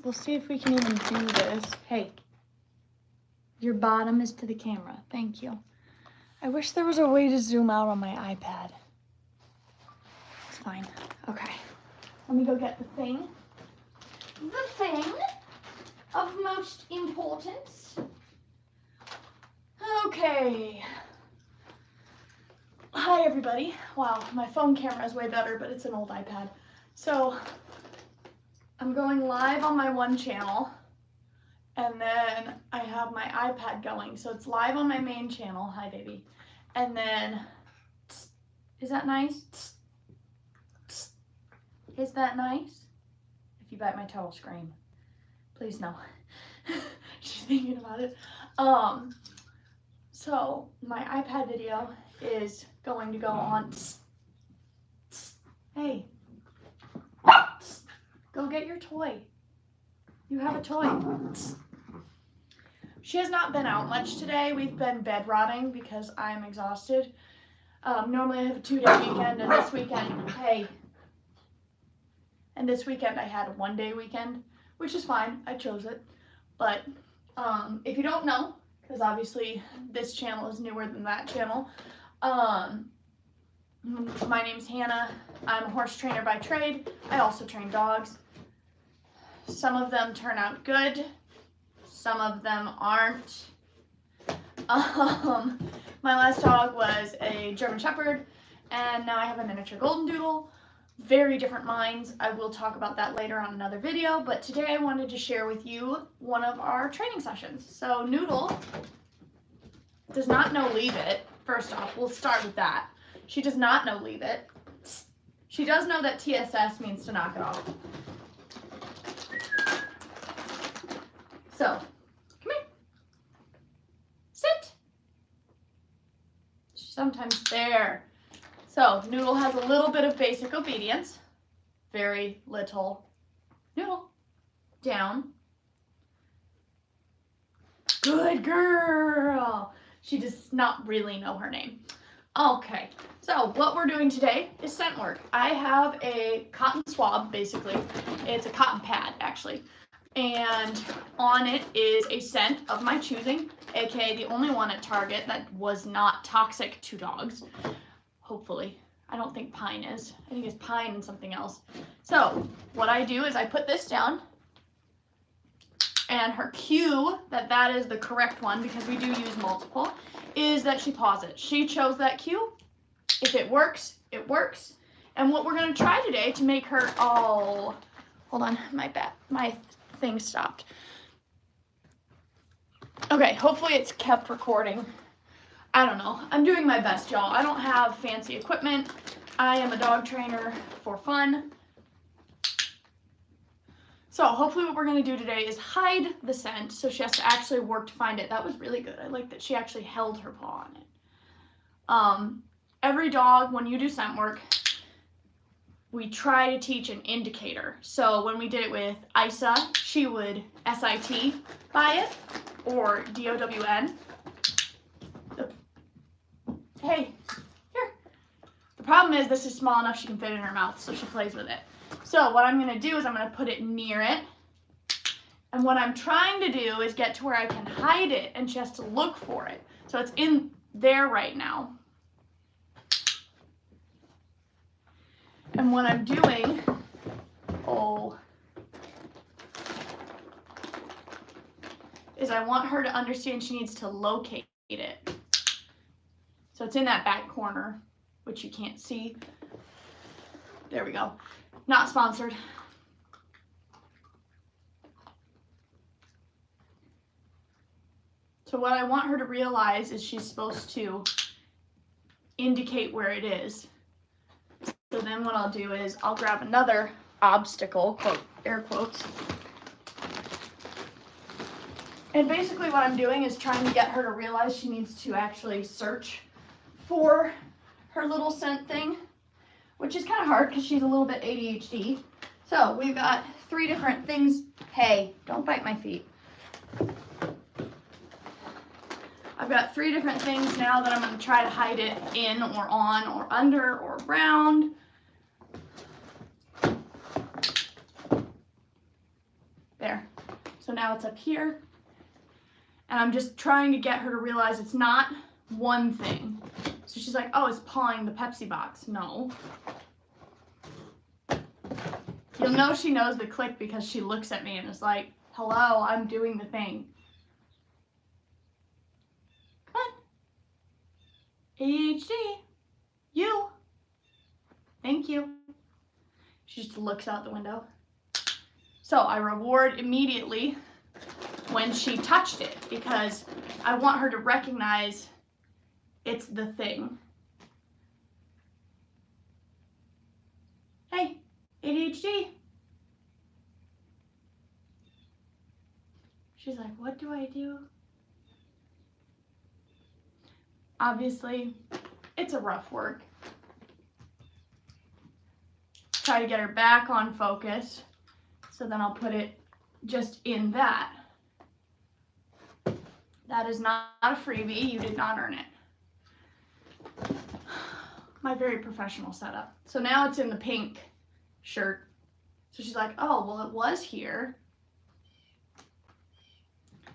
We'll see if we can even do this. Hey, your bottom is to the camera. Thank you. I wish there was a way to zoom out on my iPad. It's fine. Okay. Let me go get the thing. The thing of most importance. Okay. Hi, everybody. Wow, my phone camera is way better, but it's an old iPad. So, I'm going live on my one channel, and then I have my iPad going. So it's live on my main channel. Hi, baby. And then, is that nice? Is that nice? If you bite my toe, I'll scream. Please no. She's thinking about it. So my iPad video is going to go on. Hey, go get your toy. You have a toy. She has not been out much today. We've been bed rotting because I'm exhausted. Normally I have a 2-day weekend, and this weekend, this weekend I had a 1-day weekend, which is fine. I chose it. But if you don't know, because obviously this channel is newer than that channel, my name's Hannah. I'm a horse trainer by trade. I also train dogs. Some of them turn out good. Some of them aren't. My last dog was a German Shepherd, and now I have a miniature golden doodle. Very different minds. I will talk about that later on another video, but today I wanted to share with you one of our training sessions. So Noodle does not know leave it. First off, we'll start with that. She does not know leave it. She does know that TSS means to knock it off. So, come here. Sit. Sometimes there. So, Noodle has a little bit of basic obedience. Very little. Noodle. Down. Good girl. She does not really know her name. Okay, so what we're doing today is scent work. I have a cotton swab, basically. It's a cotton pad, actually. And on it is a scent of my choosing, aka the only one at Target that was not toxic to dogs. Hopefully. I don't think pine is. I think it's pine and something else. So what I do is I put this down, and her cue that that is the correct one, because we do use multiple, is that she paws it. She chose that cue. If it works, it works. And what we're going to try today to make her, oh, hold on, my thing stopped. Okay, hopefully it's kept recording. I don't know. I'm doing my best, y'all. I don't have fancy equipment. I am a dog trainer for fun. So hopefully what we're going to do today is hide the scent, so she has to actually work to find it. That was really good. I like that she actually held her paw on it. Every dog, when you do scent work, we try to teach an indicator. So when we did it with Isa, she would SIT by it, or DOWN. Hey, here. The problem is this is small enough she can fit in her mouth, so she plays with it. So what I'm going to do is I'm going to put it near it. And what I'm trying to do is get to where I can hide it, and she has to look for it. So it's in there right now. And what I'm doing, is I want her to understand she needs to locate it. So it's in that back corner, which you can't see. There we go. Not sponsored. So what I want her to realize is she's supposed to indicate where it is. So then what I'll do is I'll grab another obstacle, quote, air quotes. And basically what I'm doing is trying to get her to realize she needs to actually search for her little scent thing, which is kind of hard because she's a little bit ADHD. So we've got 3 different things. Hey, don't bite my feet. I've got 3 different things now that I'm going to try to hide it in or on or under or around. There. So now it's up here. And I'm just trying to get her to realize it's not one thing. So she's like, oh, it's pawing the Pepsi box. No. You'll know she knows the click because she looks at me and is like, hello, I'm doing the thing. Come on. ADHD. You. Thank you. She just looks out the window. So I reward immediately when she touched it because I want her to recognize it's the thing. Hey, ADHD. She's like, what do I do? Obviously, it's a rough work. Try to get her back on focus. So then I'll put it just in that. That is not a freebie. You did not earn it. My very professional setup. So now it's in the pink shirt. So she's like, oh, well, it was here.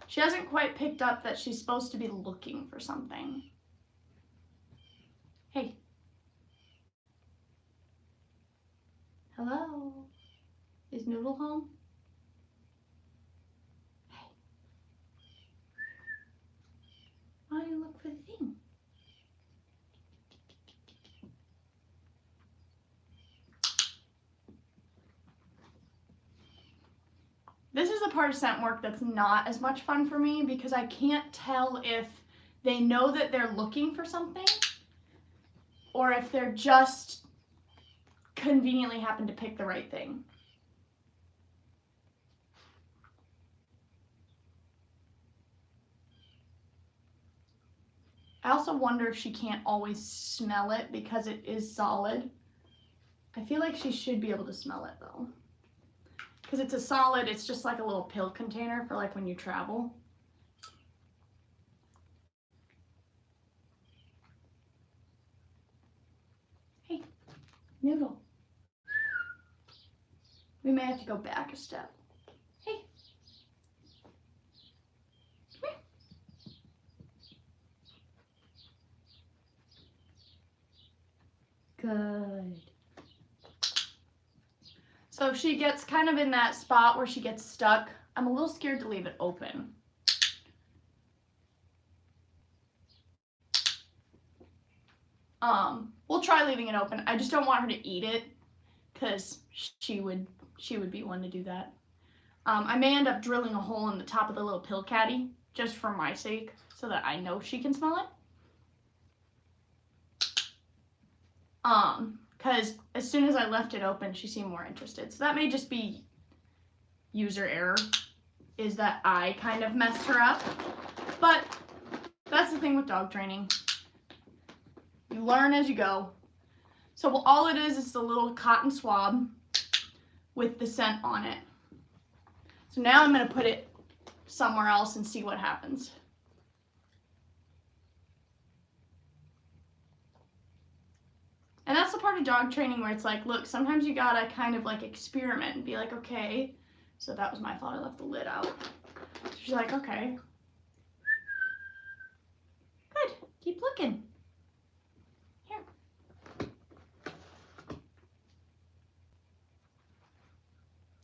She hasn't quite picked up that she's supposed to be looking for something. Hey. Hello. Is Noodle home? Hey. Why don't you look for the thing? This is the part of scent work that's not as much fun for me because I can't tell if they know that they're looking for something or if they're just conveniently happen to pick the right thing. I also wonder if she can't always smell it because it is solid. I feel like she should be able to smell it though. Because it's a solid, it's just like a little pill container for like when you travel. Hey, Noodle. We may have to go back a step. Hey. Come here. Good. So if she gets kind of in that spot where she gets stuck, I'm a little scared to leave it open. We'll try leaving it open. I just don't want her to eat it because she would be one to do that. I may end up drilling a hole in the top of the little pill caddy just for my sake so that I know she can smell it. Because as soon as I left it open, she seemed more interested. So that may just be user error, is that I kind of messed her up. But that's the thing with dog training. You learn as you go. So all it is the little cotton swab with the scent on it. So now I'm going to put it somewhere else and see what happens. And that's the part of dog training where it's like, look, sometimes you gotta kind of like experiment and be like, okay, so that was my fault, I left the lid out. So she's like, okay. Good, keep looking. Here.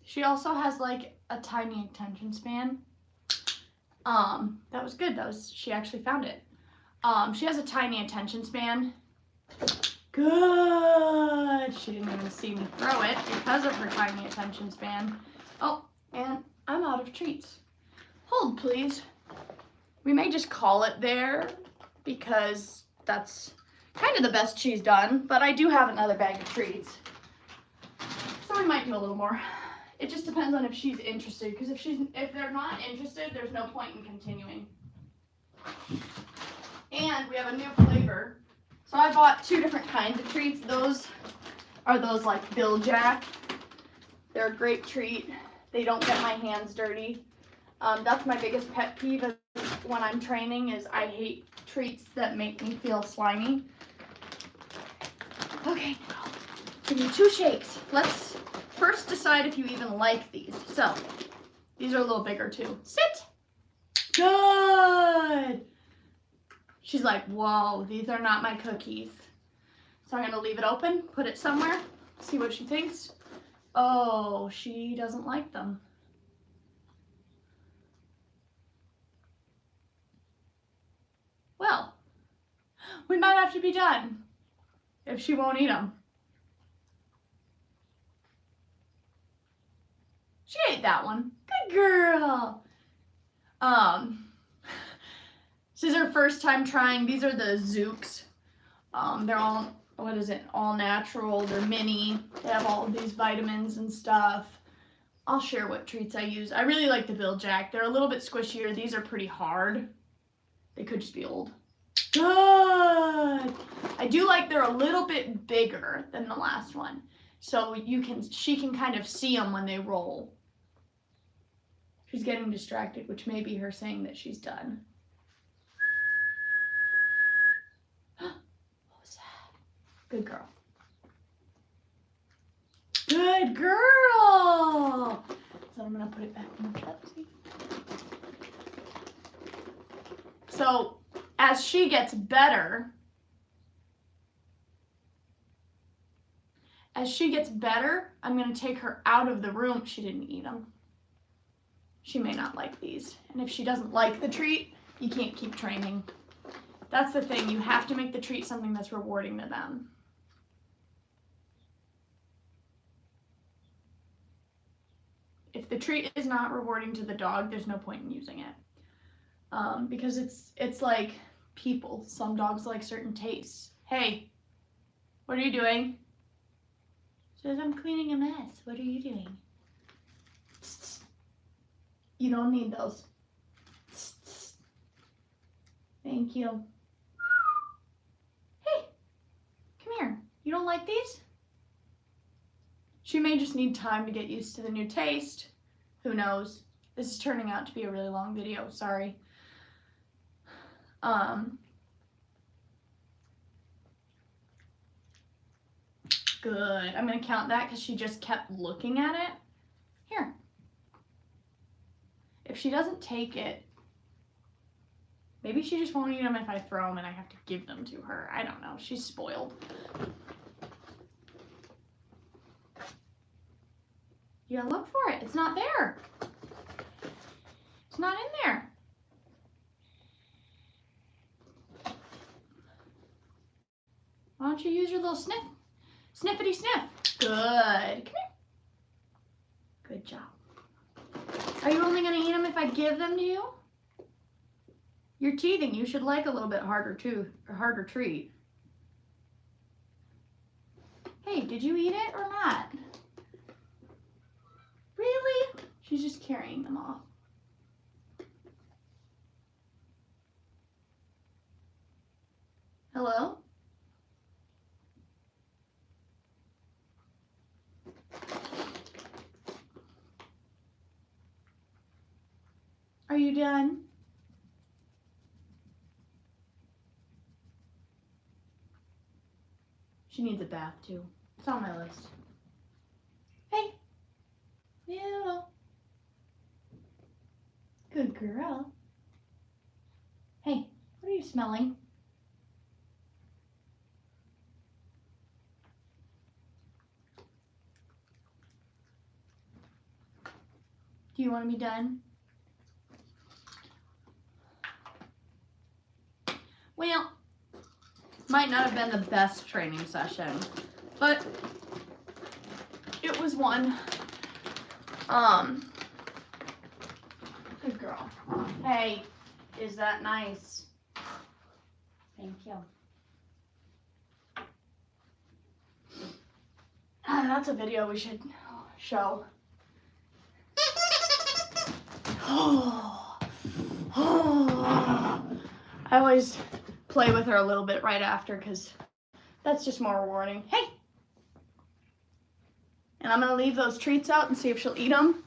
She also has like a tiny attention span. That was good, she actually found it. She has a tiny attention span. Good. She didn't even see me throw it because of her tiny attention span. Oh, and I'm out of treats. Hold, please. We may just call it there because that's kind of the best she's done, but I do have another bag of treats. So we might do a little more. It just depends on if she's interested, because if they're not interested, there's no point in continuing. And we have a new flavor. So I bought 2 different kinds of treats. Those are those like Bill Jack. They're a great treat. They don't get my hands dirty. That's my biggest pet peeve when I'm training is I hate treats that make me feel slimy. Okay, give me 2 shakes. Let's first decide if you even like these. So These are a little bigger too. Sit. Good. She's like, whoa, these are not my cookies. So I'm gonna leave it open, put it somewhere, see what she thinks. Oh, she doesn't like them. Well, we might have to be done if she won't eat them. She ate that one. Good girl. This is her first time trying. These are the Zooks. They're all, what is it? All natural. They're mini. They have all of these vitamins and stuff. I'll share what treats I use. I really like the Bill Jack. They're a little bit squishier. These are pretty hard. They could just be old. Good. I do like they're a little bit bigger than the last one. So she can kind of see them when they roll. She's getting distracted, which may be her saying that she's done. What was that? Good girl. Good girl. So I'm gonna put it back in the Pepsi. So as she gets better, I'm gonna take her out of the room. She didn't eat them. She may not like these. And if she doesn't like the treat, you can't keep training. That's the thing. You have to make the treat something that's rewarding to them. If the treat is not rewarding to the dog, there's no point in using it. Because it's like people. Some dogs like certain tastes. Hey, what are you doing? Says, I'm cleaning a mess. What are you doing? You don't need those. Thank you. Hey, come here. You don't like these? She may just need time to get used to the new taste. Who knows? This is turning out to be a really long video. Sorry. Good. I'm going to count that because she just kept looking at it. Here. If she doesn't take it, maybe she just won't eat them if I throw them and I have to give them to her. I don't know. She's spoiled. You gotta look for it. It's not there. It's not in there. Why don't you use your little sniffity sniff? Good. Come here. Good job. Are you only gonna eat them if I give them to you? You're teething. You should like a little bit harder treat. Hey, did you eat it or not? Really? She's just carrying them off. Hello? Are you done? She needs a bath too. It's on my list. Hey, Noodle. Good girl. Hey, what are you smelling? Do you want to be done? Well, might not have been the best training session, but it was one. Good girl. Hey, is that nice? Thank you. That's a video we should show. I always play with her a little bit right after because that's just more rewarding. Hey! And I'm going to leave those treats out and see if she'll eat them.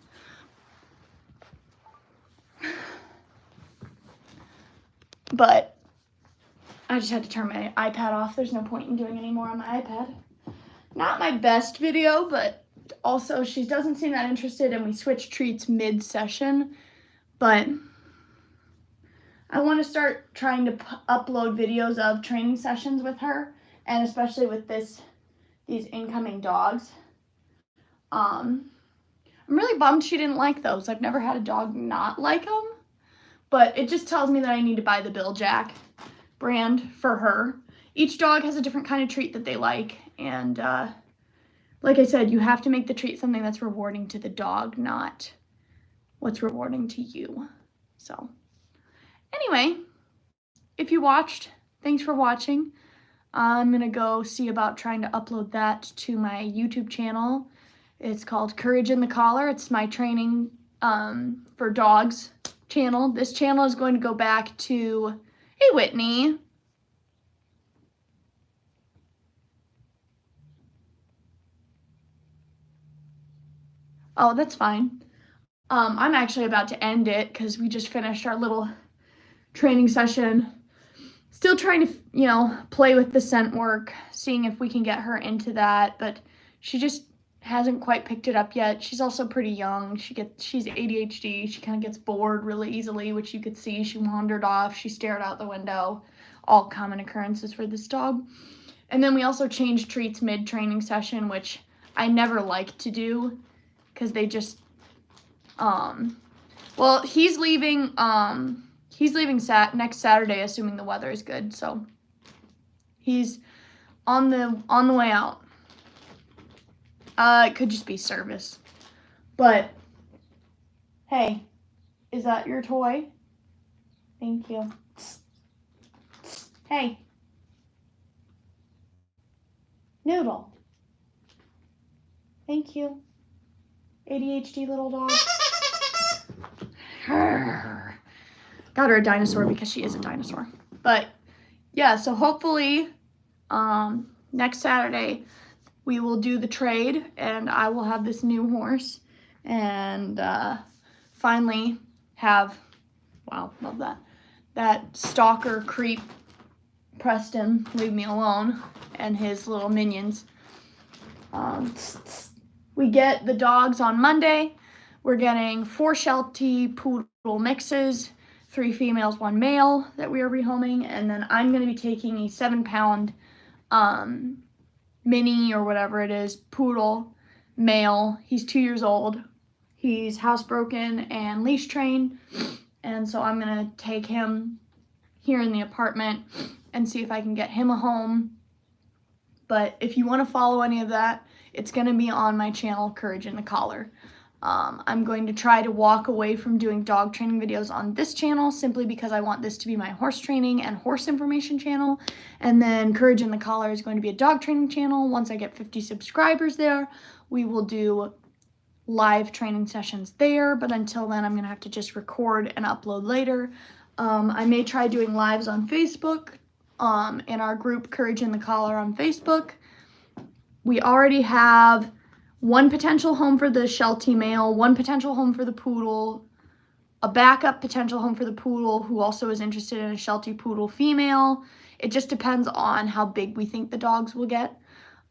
But I just had to turn my iPad off. There's no point in doing any more on my iPad. Not my best video, but also she doesn't seem that interested, and we switched treats mid-session, but I want to start trying to upload videos of training sessions with her, and especially with these incoming dogs. I'm really bummed she didn't like those. I've never had a dog not like them, but it just tells me that I need to buy the Bill Jack brand for her. Each dog has a different kind of treat that they like, and like I said, you have to make the treat something that's rewarding to the dog, not what's rewarding to you. So anyway, if you watched, thanks for watching. I'm gonna go see about trying to upload that to my YouTube channel. It's called Courage in the Collar. It's my training for dogs channel. This channel is going to go back to, hey Whitney. Oh, that's fine. I'm actually about to end it because we just finished our little training session. Still trying to, play with the scent work, seeing if we can get her into that, but she just hasn't quite picked it up yet. She's also pretty young. She's ADHD. She kind of gets bored really easily, which you could see. She wandered off. She stared out the window. All common occurrences for this dog. And then we also changed treats mid-training session, which I never like to do because they just, well, he's leaving next Saturday, assuming the weather is good. So he's on the way out. It could just be service. But hey, is that your toy? Thank you. Hey. Noodle. Thank you. ADHD little dog. Got her a dinosaur because she is a dinosaur. But yeah, so hopefully next Saturday we will do the trade and I will have this new horse and finally have, wow, love that stalker creep Preston leave me alone and his little minions. We get the dogs on Monday. We're getting 4 Sheltie Poodle mixes, 3 females, 1 male that we are rehoming, and then I'm going to be taking a 7-pound mini or whatever it is, poodle male. He's 2 years old. He's housebroken and leash trained, and so I'm going to take him here in the apartment and see if I can get him a home. But if you want to follow any of that, it's going to be on my channel, Courage in the Collar. I'm going to try to walk away from doing dog training videos on this channel simply because I want this to be my horse training and horse information channel. And then Courage in the Collar is going to be a dog training channel. Once I get 50 subscribers there, we will do live training sessions there. But until then, I'm going to have to just record and upload later. I may try doing lives on Facebook, in our group Courage in the Collar on Facebook. We already have 1 potential home for the Sheltie male, 1 potential home for the poodle, a backup potential home for the poodle who also is interested in a Sheltie poodle female. It just depends on how big we think the dogs will get.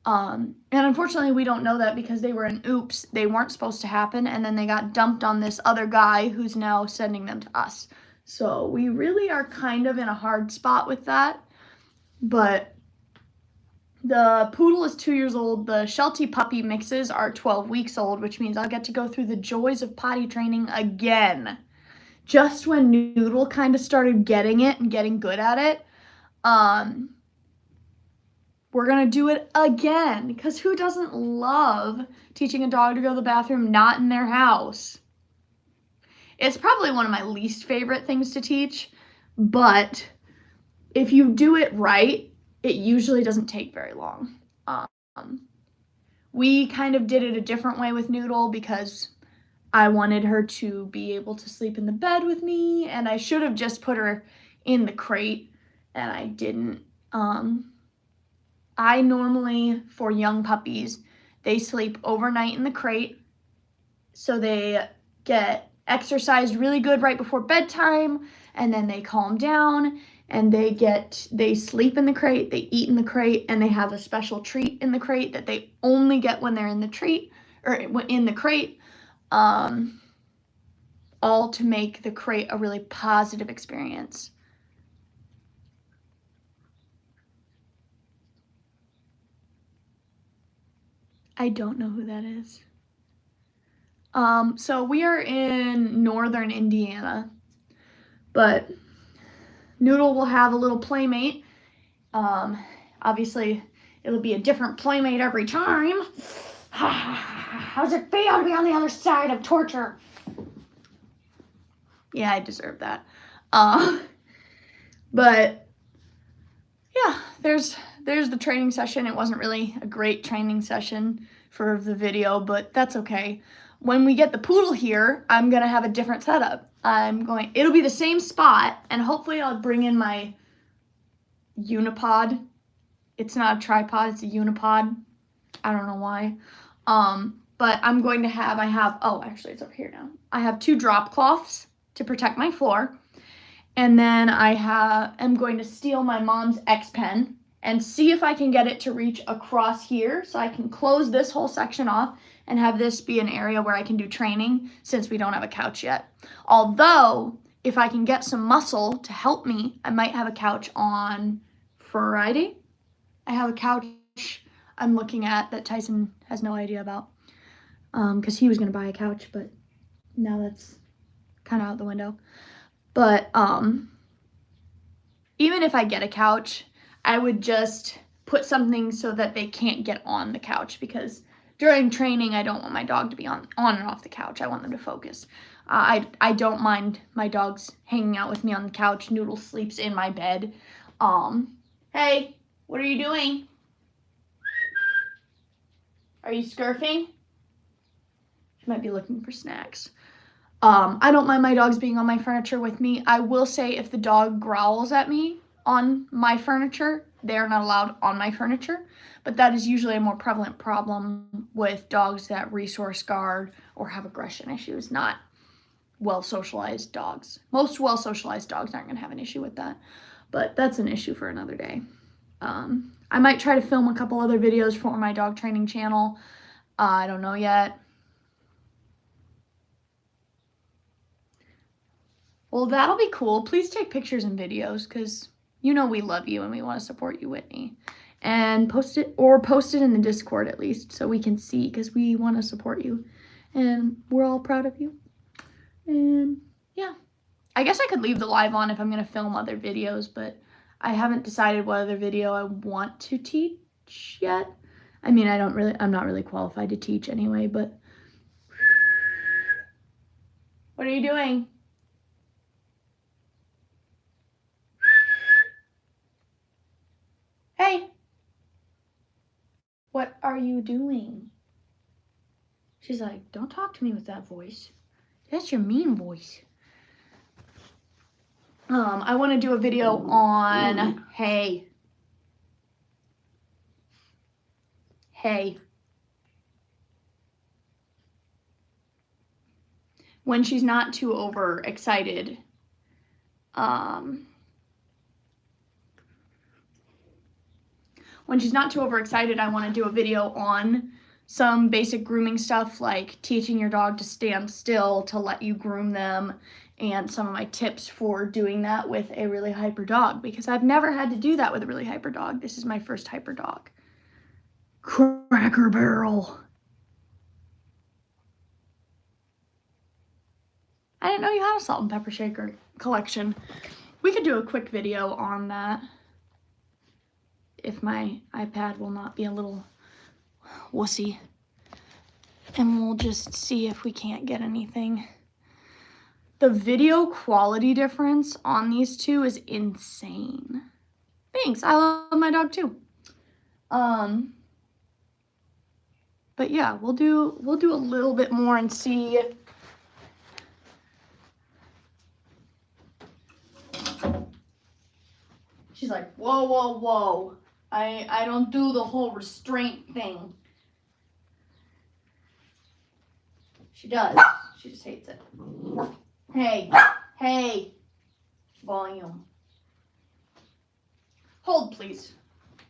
And unfortunately, we don't know that because they were an oops. They weren't supposed to happen, and then they got dumped on this other guy who's now sending them to us. So we really are kind of in a hard spot with that. But the poodle is 2 years old. The Sheltie puppy mixes are 12 weeks old, which means I'll get to go through the joys of potty training again. Just when Noodle kind of started getting it and getting good at it, we're going to do it again. Because who doesn't love teaching a dog to go to the bathroom not in their house? It's probably one of my least favorite things to teach, but if you do it right, it usually doesn't take very long. We kind of did it a different way with Noodle because I wanted her to be able to sleep in the bed with me, and I should have just put her in the crate, and I didn't. I normally, for young puppies, they sleep overnight in the crate, so they get exercised really good right before bedtime, and then they calm down, and they sleep in the crate, they eat in the crate, and they have a special treat in the crate that they only get when they're in the or in the crate, all to make the crate a really positive experience. I don't know who that is. So we are in northern Indiana, but Noodle will have a little playmate. Obviously, it'll be a different playmate every time. How's it feel to be on the other side of torture? Yeah, I deserve that. But yeah, there's the training session. It wasn't really a great training session for the video, but that's okay. When we get the poodle here, I'm gonna have a different setup. It'll be the same spot, and hopefully I'll bring in my unipod. It's not a tripod, it's a unipod. I don't know why. But I'm going to have, oh, actually it's over here now. I have 2 drop cloths to protect my floor. And then I'm going to steal my mom's X pen and see if I can get it to reach across here so I can close this whole section off and have this be an area where I can do training since we don't have a couch yet. Although, if I can get some muscle to help me, I might have a couch on Friday. I have a couch I'm looking at that Tyson has no idea about because he was going to buy a couch, but now that's kind of out the window. But even if I get a couch, I would just put something so that they can't get on the couch, because during training, I don't want my dog to be on and off the couch. I want them to focus. I don't mind my dogs hanging out with me on the couch. Noodle sleeps in my bed. Hey, what are you doing? Are you scurfing? She might be looking for snacks. I don't mind my dogs being on my furniture with me. I will say if the dog growls at me on my furniture, they are not allowed on my furniture. But that is usually a more prevalent problem with dogs that resource guard or have aggression issues, not well-socialized dogs. Most well-socialized dogs aren't going to have an issue with that. But that's an issue for another day. I might try to film a couple other videos for my dog training channel. I don't know yet. Well, that'll be cool. Please take pictures and videos, because you know we love you and we want to support you, Whitney. And post it in the Discord at least so we can see, because we want to support you. And we're all proud of you. And yeah. I guess I could leave the live on if I'm going to film other videos, but I haven't decided what other video I want to teach yet. I mean, I'm not really qualified to teach anyway, but what are you doing? Hey, what are you doing? She's like, don't talk to me with that voice. That's your mean voice. I want to do a video on, hey. When she's not too overexcited. When she's not too overexcited, I want to do a video on some basic grooming stuff, like teaching your dog to stand still to let you groom them, and some of my tips for doing that with a really hyper dog, because I've never had to do that with a really hyper dog. This is my first hyper dog. Cracker Barrel. I didn't know you had a salt and pepper shaker collection. We could do a quick video on that if my iPad will not be a little wussy. And we'll just see if we can't get anything. The video quality difference on these two is insane. Thanks, I love my dog too. But yeah, we'll do a little bit more and see. She's like, whoa, whoa, whoa. I don't do the whole restraint thing. She does. She just hates it. Hey. Volume. Hold, please.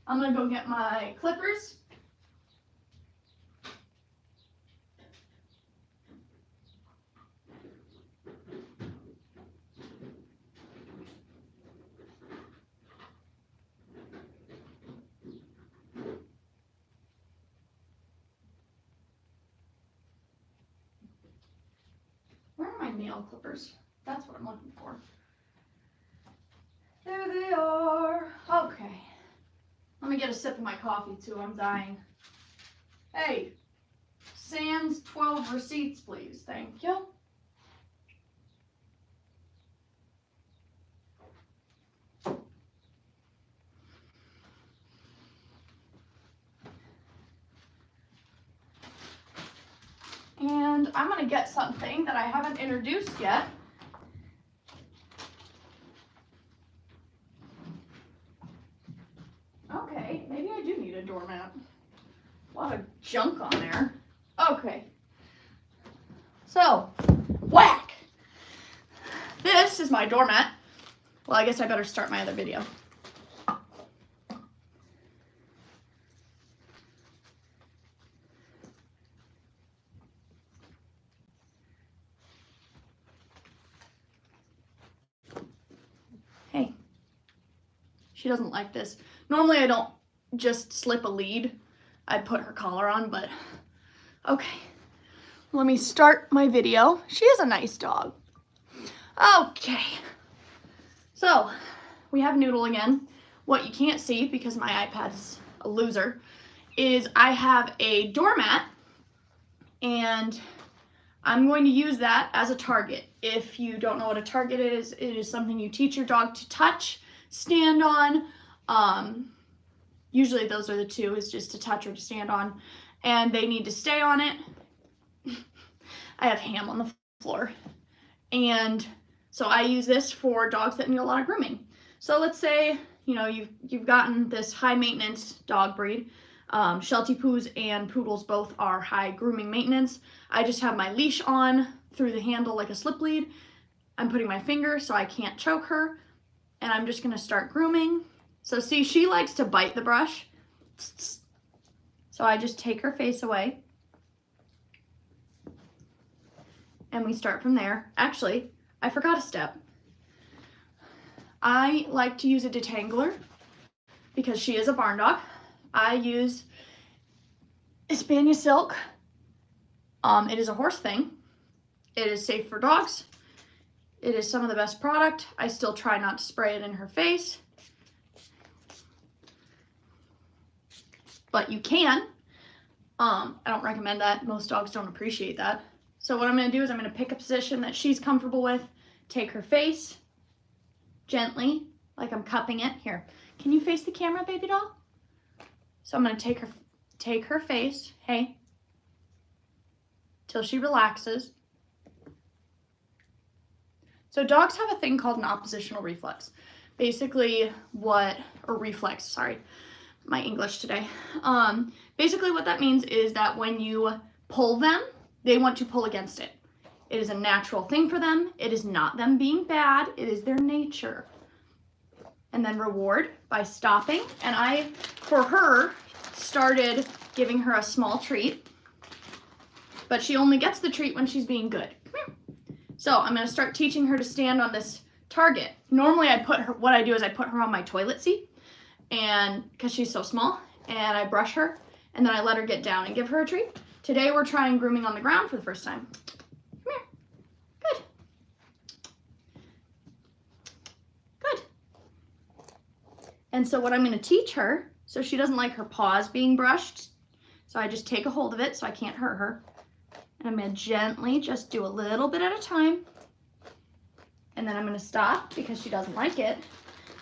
I'm gonna go get my clippers. nail clippers. That's what I'm looking for. There they are. Okay. Let me get a sip of my coffee too. I'm dying. Hey, sans 12 receipts, please. Thank you. And I'm going to get something that I haven't introduced yet. Okay, maybe I do need a doormat. A lot of junk on there. Okay. So, whack! This is my doormat. Well, I guess I better start my other video. Hey, she doesn't like this. Normally I don't just slip a lead. I'd put her collar on, but okay. Let me start my video. She is a nice dog. Okay. So, we have Noodle again. What you can't see, because my iPad's a loser, is I have a doormat, and I'm going to use that as a target. If you don't know what a target is, it is something you teach your dog to touch, stand on. Usually those are the two, is just to touch or to stand on, and they need to stay on it. I have ham on the floor, and so I use this for dogs that need a lot of grooming. So let's say, you know, you've gotten this high maintenance dog breed. Sheltie Poos and Poodles both are high grooming maintenance. I just have my leash on through the handle like a slip lead. I'm putting my finger so I can't choke her, and I'm just gonna start grooming. So see, she likes to bite the brush. So I just take her face away, and we start from there. Actually, I forgot a step. I like to use a detangler because she is a barn dog. I use Hispania Silk. It is a horse thing. It is safe for dogs. It is some of the best product. I still try not to spray it in her face, but you can. I don't recommend that. Most dogs don't appreciate that. So what I'm going to do is I'm going to pick a position that she's comfortable with, take her face gently, like I'm cupping it. Here, can you face the camera, baby doll? So I'm going to take her face, hey, till she relaxes. So dogs have a thing called an oppositional reflex. Basically sorry, my English today. Basically what that means is that when you pull them, they want to pull against it. It is a natural thing for them. It is not them being bad. It is their nature. And then reward by stopping. And I, for her, started giving her a small treat. But she only gets the treat when she's being good. Come here. So I'm going to start teaching her to stand on this target. Normally what I do is I put her on my toilet seat, and because she's so small, and I brush her, and then I let her get down and give her a treat. Today we're trying grooming on the ground for the first time. Come here. Good. Good. And so what I'm going to teach her, so she doesn't like her paws being brushed, so I just take a hold of it so I can't hurt her. And I'm going to gently just do a little bit at a time. And then I'm going to stop because she doesn't like it.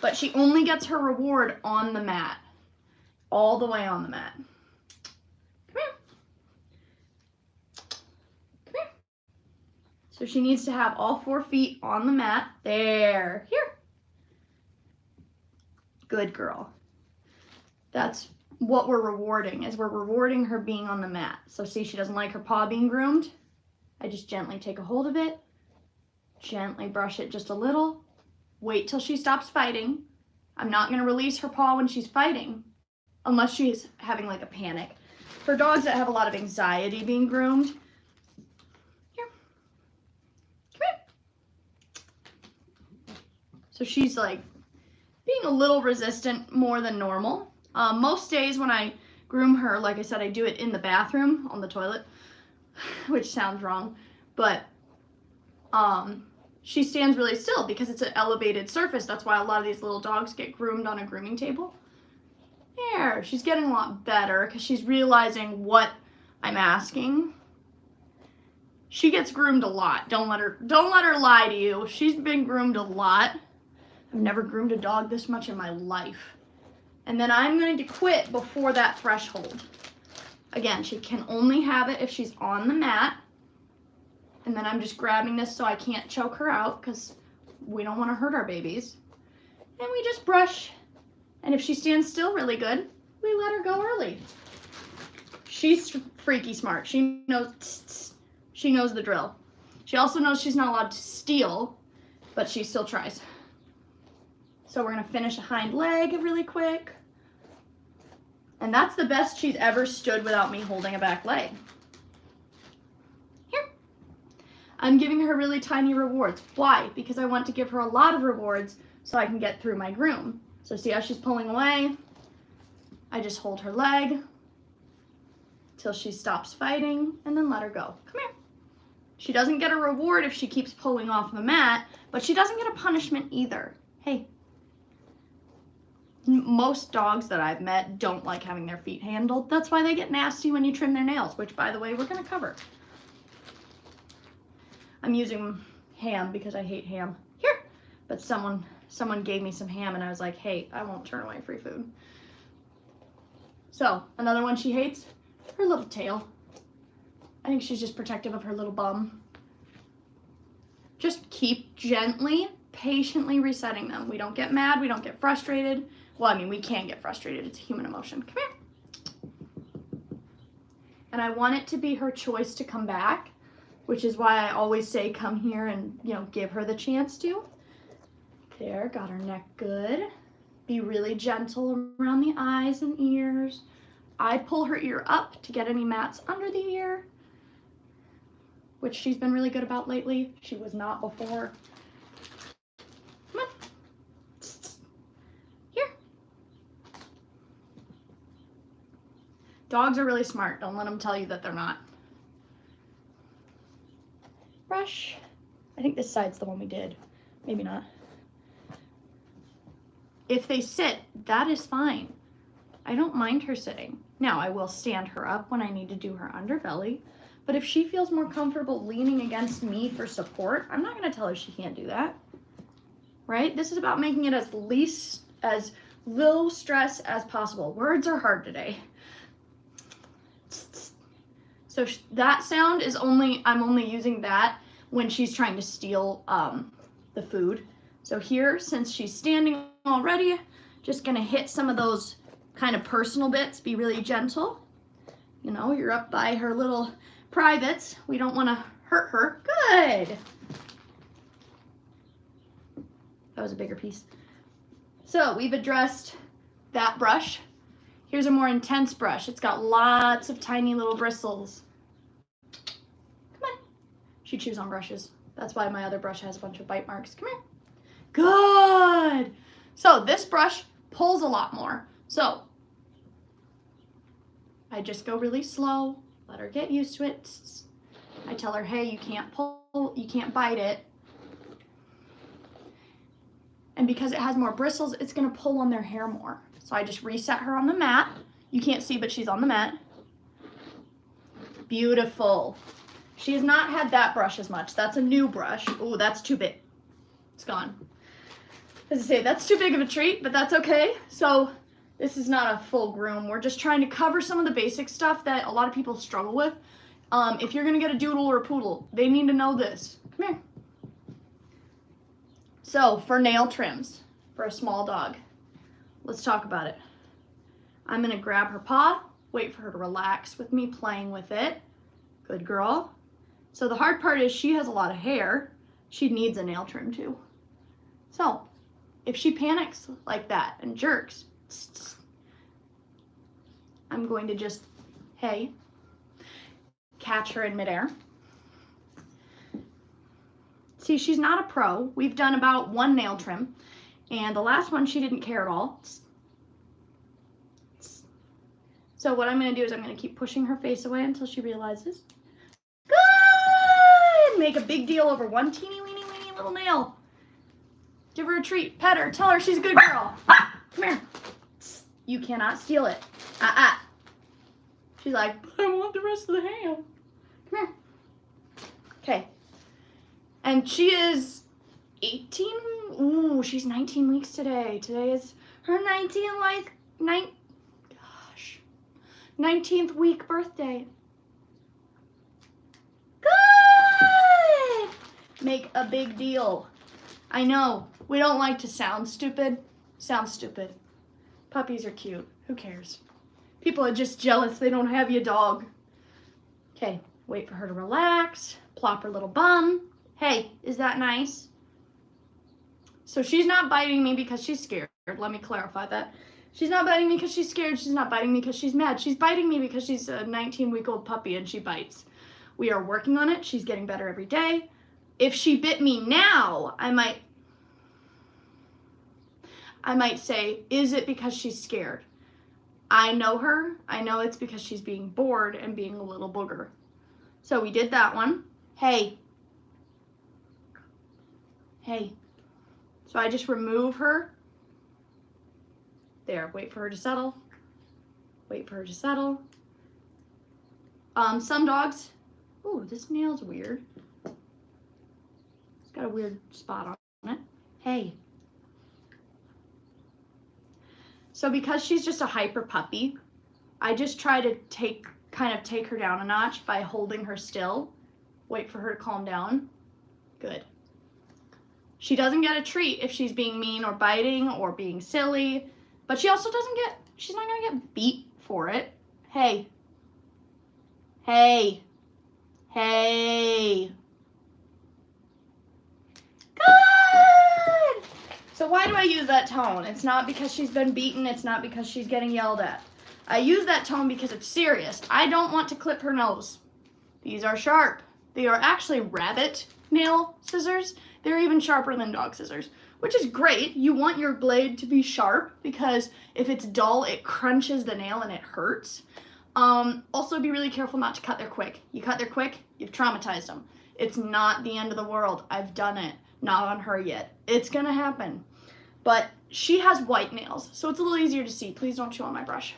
But she only gets her reward on the mat. All the way on the mat. Come here. Come here. So she needs to have all 4 feet on the mat. There. Here. Good girl. That's what we're rewarding, is we're rewarding her being on the mat. So see, she doesn't like her paw being groomed. I just gently take a hold of it, gently brush it just a little, wait till she stops fighting. I'm not going to release her paw when she's fighting, unless she's having like a panic. For dogs that have a lot of anxiety being groomed, here, come here. So she's like being a little resistant more than normal. Most days when I groom her, like I said, I do it in the bathroom on the toilet, which sounds wrong, but she stands really still because it's an elevated surface. That's why a lot of these little dogs get groomed on a grooming table. There, she's getting a lot better because she's realizing what I'm asking. She gets groomed a lot. Don't let her lie to you. She's been groomed a lot. I've never groomed a dog this much in my life. And then I'm going to quit before that threshold. Again, she can only have it if she's on the mat. And then I'm just grabbing this so I can't choke her out because we don't want to hurt our babies. And we just brush. And if she stands still really good, we let her go early. She's freaky smart. She knows the drill. She also knows she's not allowed to steal, but she still tries. So we're going to finish a hind leg really quick. And that's the best she's ever stood without me holding a back leg. Here. I'm giving her really tiny rewards. Why? Because I want to give her a lot of rewards so I can get through my groom. So see how she's pulling away? I just hold her leg till she stops fighting and then let her go. Come here. She doesn't get a reward if she keeps pulling off the mat, but she doesn't get a punishment either. Hey. Most dogs that I've met don't like having their feet handled. That's why they get nasty when you trim their nails, which, by the way, we're going to cover. I'm using ham because I hate ham. Here. But someone gave me some ham, and I was like, hey, I won't turn away free food. So, another one she hates, her little tail. I think she's just protective of her little bum. Just keep gently, patiently resetting them. We don't get mad. We don't get frustrated. Well, I mean, we can get frustrated. It's a human emotion. Come here. And I want it to be her choice to come back, which is why I always say come here and, give her the chance to. There, got her neck good. Be really gentle around the eyes and ears. I pull her ear up to get any mats under the ear, which she's been really good about lately. She was not before. Come on. Here. Dogs are really smart. Don't let them tell you that they're not. Brush. I think this side's the one we did. Maybe not. If they sit, that is fine. I don't mind her sitting. Now, I will stand her up when I need to do her underbelly. But if she feels more comfortable leaning against me for support, I'm not going to tell her she can't do that. Right? This is about making it as low stress as possible. Words are hard today. So that sound is I'm only using that when she's trying to steal the food. So here, since she's standing already, just gonna hit some of those kind of personal bits, be really gentle. You're up by her little privates. We don't wanna hurt her. Good. That was a bigger piece. So we've addressed that brush. Here's a more intense brush. It's got lots of tiny little bristles. Come on. She chews on brushes. That's why my other brush has a bunch of bite marks. Come here. Good. So this brush pulls a lot more. So I just go really slow, let her get used to it. I tell her, hey, you can't pull, you can't bite it. And because it has more bristles, it's gonna pull on their hair more. So I just reset her on the mat. You can't see, but she's on the mat. Beautiful. She has not had that brush as much. That's a new brush. Oh, that's too big. It's gone. As I say, that's too big of a treat, but that's okay. So this is not a full groom. We're just trying to cover some of the basic stuff that a lot of people struggle with. If you're gonna get a doodle or a poodle, they need to know this. Come here. So for nail trims, for a small dog, let's talk about it. I'm gonna grab her paw, wait for her to relax with me playing with it. Good girl. So the hard part is she has a lot of hair. She needs a nail trim too. So if she panics like that and jerks, I'm going to just, hey, catch her in midair. See, she's not a pro. We've done about one nail trim, and the last one she didn't care at all. So what I'm going to do is I'm going to keep pushing her face away until she realizes. Good! make a big deal over one teeny weeny little nail. Give her a treat, pet her, tell her she's a good girl. Come here. You cannot steal it. She's like, I want the rest of the ham. Come here. Okay. And she is 18. Ooh, she's 19 weeks today. Today is her 19th week birthday. Good! Make a big deal. I know, we don't like to sound stupid. Sound stupid. Puppies are cute. Who cares? People are just jealous they don't have your dog. Okay, wait for her to relax. Plop her little bum. Hey, is that nice? So she's not biting me because she's scared. Let me clarify that. She's not biting me because she's scared. She's not biting me because she's mad. She's biting me because she's a 19-week-old puppy and she bites. We are working on it. She's getting better every day. If she bit me now, I might say, is it because she's scared? I know her. I know it's because she's being bored and being a little booger. So we did that one. Hey. Hey. So I just remove her. There, wait for her to settle. Wait for her to settle. Some dogs, ooh, this nail's weird. It's got a weird spot on it. Hey. So because she's just a hyper puppy, I just try to kind of take her down a notch by holding her still. Wait for her to calm down. Good. She doesn't get a treat if she's being mean or biting or being silly, but she also she's not gonna get beat for it. Hey. Hey. Hey. Good! So why do I use that tone? It's not because she's been beaten. It's not because she's getting yelled at. I use that tone because it's serious. I don't want to clip her nose. These are sharp. They are actually rabbit nail scissors. They're even sharper than dog scissors, which is great. You want your blade to be sharp because if it's dull, it crunches the nail and it hurts. Also, be really careful not to cut there quick. You cut there quick, you've traumatized them. It's not the end of the world. I've done it. Not on her yet. It's gonna happen. But she has white nails, so it's a little easier to see. Please don't chew on my brush.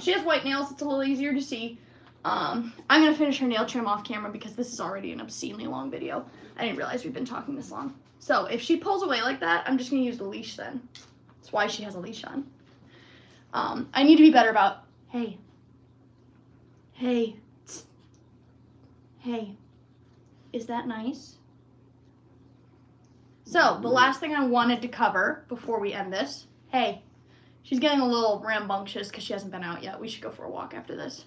She has white nails. It's a little easier to see. I'm gonna finish her nail trim off camera because this is already an obscenely long video. I didn't realize we've been talking this long. So if she pulls away like that, I'm just gonna use the leash then. That's why she has a leash on. I need to be better about, hey, hey, tss. Hey, is that nice? So the last thing I wanted to cover before we end this, hey, she's getting a little rambunctious because she hasn't been out yet. We should go for a walk after this.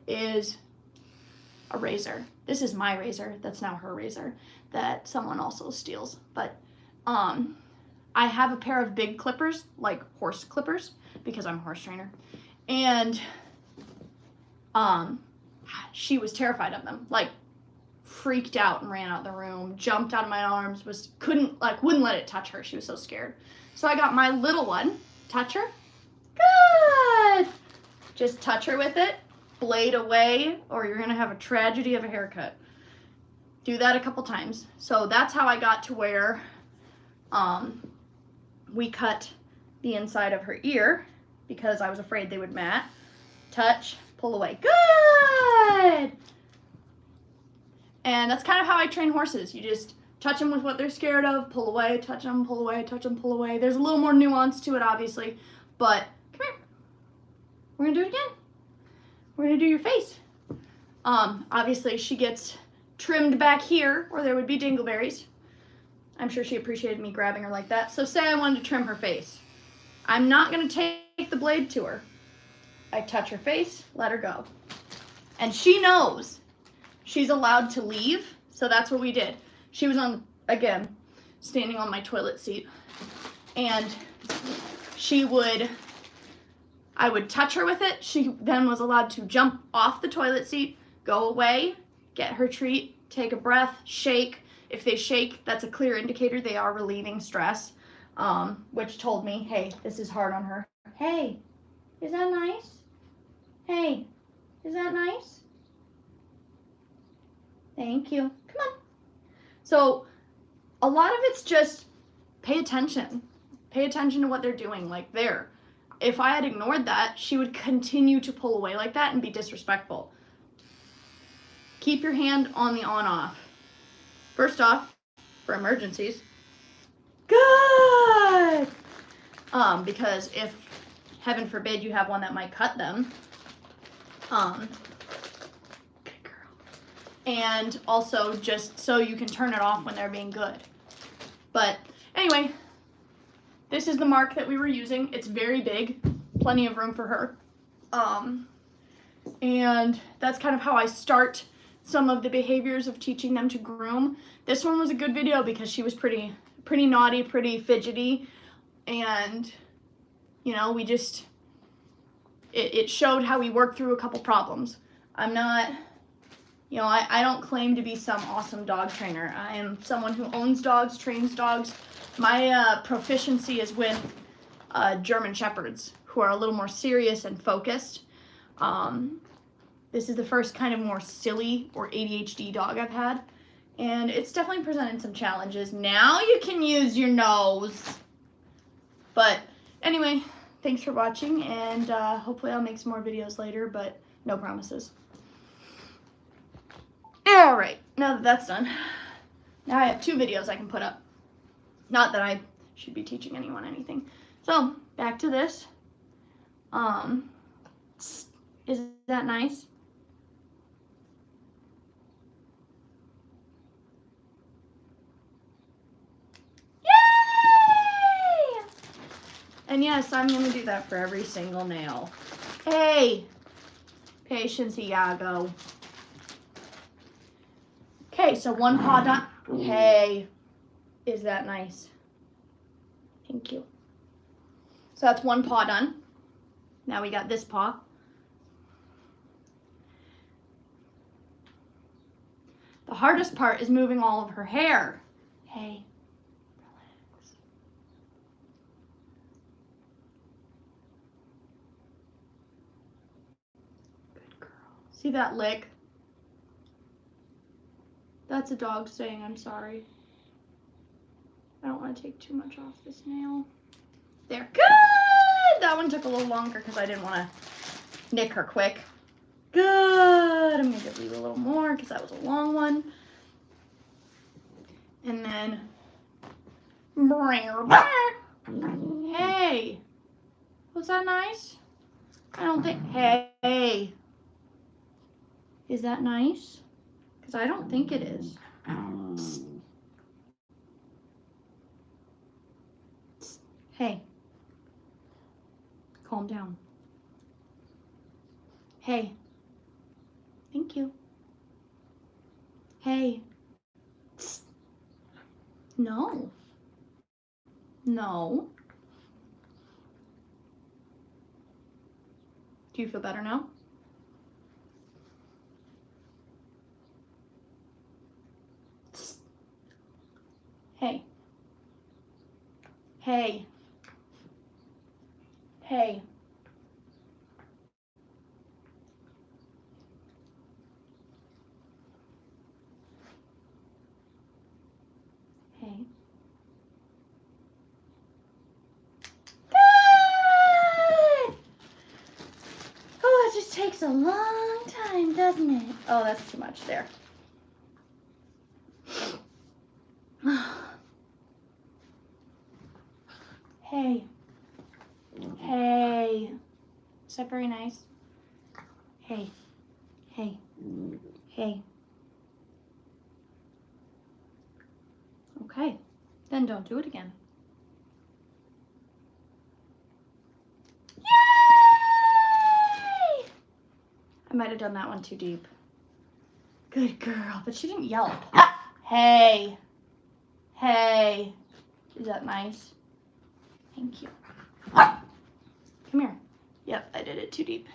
Is a razor. This is my razor. That's now her razor that someone also steals. But I have a pair of big clippers, like horse clippers, because I'm a horse trainer. And she was terrified of them. Like freaked out and ran out of the room, jumped out of my arms, wouldn't let it touch her. She was so scared. So I got my little one. Touch her. Good. Just touch her with it. Blade away, or you're gonna have a tragedy of a haircut. Do that a couple times. So that's how I got to where we cut the inside of her ear because I was afraid they would mat. Touch, pull away. Good! And that's kind of how I train horses. You just touch them with what they're scared of, pull away, touch them, pull away, touch them, pull away. There's a little more nuance to it, obviously, but come here. We're gonna do it again. We're gonna do your face. Obviously she gets trimmed back here where there would be dingleberries. I'm sure she appreciated me grabbing her like that. So say I wanted to trim her face. I'm not gonna take the blade to her. I touch her face, let her go. And she knows she's allowed to leave, so that's what we did. She was again, standing on my toilet seat, and I would touch her with it. She then was allowed to jump off the toilet seat, go away, get her treat, take a breath, shake. If they shake, that's a clear indicator they are relieving stress, which told me, hey, this is hard on her. Hey, is that nice? Hey, is that nice? Thank you. Come on. So a lot of it's just pay attention. Pay attention to what they're doing. Like there. If I had ignored that, she would continue to pull away like that and be disrespectful. Keep your hand on the on-off. First off, for emergencies. Good! Because if, heaven forbid, you have one that might cut them. Good girl. And also just so you can turn it off when they're being good. But anyway, this is the mark that we were using. It's very big, plenty of room for her. And that's kind of how I start some of the behaviors of teaching them to groom. This one was a good video because she was pretty naughty, pretty fidgety, and you know, we just, it showed how we worked through a couple problems. I'm not, you know, I don't claim to be some awesome dog trainer. I am someone who owns dogs, trains dogs. My proficiency is with German Shepherds, who are a little more serious and focused. This is the first kind of more silly or ADHD dog I've had, and it's definitely presented some challenges. Now you can use your nose. But anyway, thanks for watching, and hopefully I'll make some more videos later, but no promises. All right, now that that's done, now I have 2 videos I can put up. Not that I should be teaching anyone anything. So back to this. Is that nice? Yay! And yes, I'm gonna do that for every single nail. Hey, patience, Iago. Okay, so one paw done. Hey, is that nice? Thank you. So that's one paw done. Now we got this paw. The hardest part is moving all of her hair. Hey, relax. Good girl. See that lick? That's a dog saying I'm sorry. I don't want to take too much off this nail. There. Good! That one took a little longer because I didn't want to nick her quick. Good. I'm going to give you a little more because that was a long one. And then bring her back. Hey. Was that nice? I don't think. Hey. Is that nice? Because I don't think it is. Hey. Calm down. Hey. Thank you. Hey. No. No. Do you feel better now? Hey. Hey. Hey. Hey. Good! Oh, it just takes a long time, doesn't it? Oh, that's too much there. Hey. Hey. Is that very nice? Hey. Hey. Hey. Okay. Then don't do it again. Yay! I might have done that one too deep. Good girl, but she didn't yelp. Hey. Hey. Is that nice? Thank you. Come here. Yep, I did it too deep.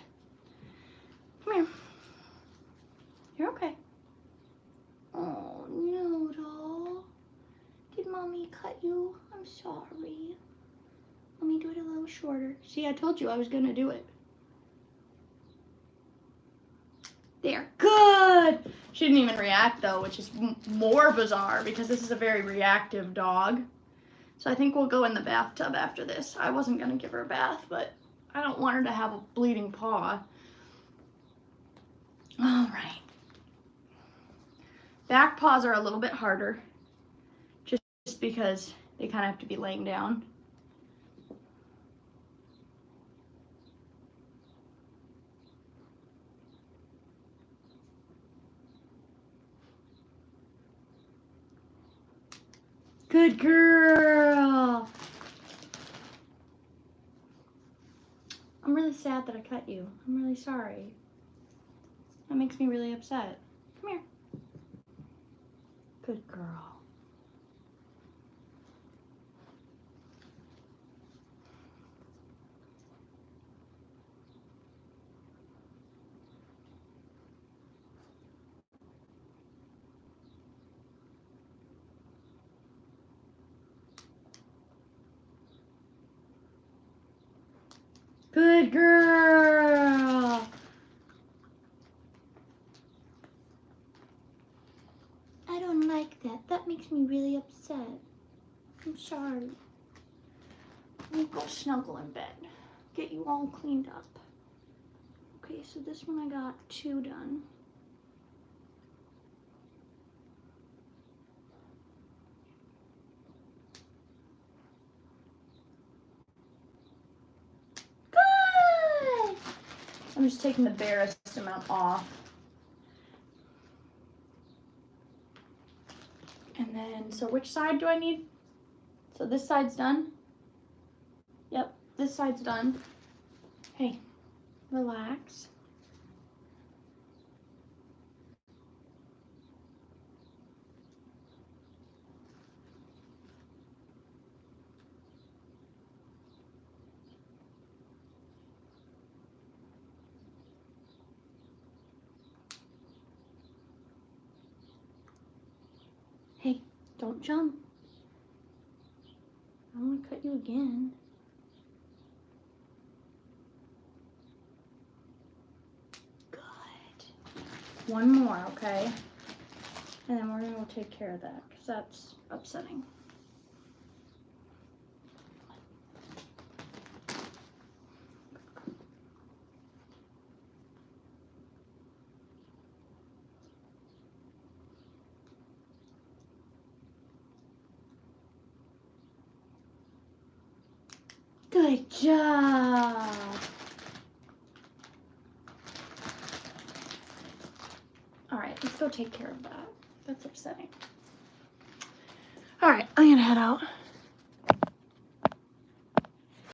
Come here. You're okay. Oh, Noodle. Did Mommy cut you? I'm sorry. Let me do it a little shorter. See, I told you I was going to do it. There. Good. She didn't even react though, which is more bizarre because this is a very reactive dog. So I think we'll go in the bathtub after this. I wasn't gonna give her a bath, but I don't want her to have a bleeding paw. All right. Back paws are a little bit harder, just because they kind of have to be laying down. Good girl. I'm really sad that I cut you. I'm really sorry. That makes me really upset. Come here. Good girl. Good girl. I don't like that. That makes me really upset. I'm sorry. Let me go snuggle in bed. Get you all cleaned up. Okay, so this one I got 2 done. Good! I'm just taking the barest amount off. And then, so which side do I need? So this side's done? Yep, this side's done. Hey, relax. Hey, don't jump. I don't want to cut you again. Good. One more, okay? And then we're going to go take care of that because that's upsetting. Good job. All right, let's go take care of that. That's upsetting. All right, I'm gonna head out.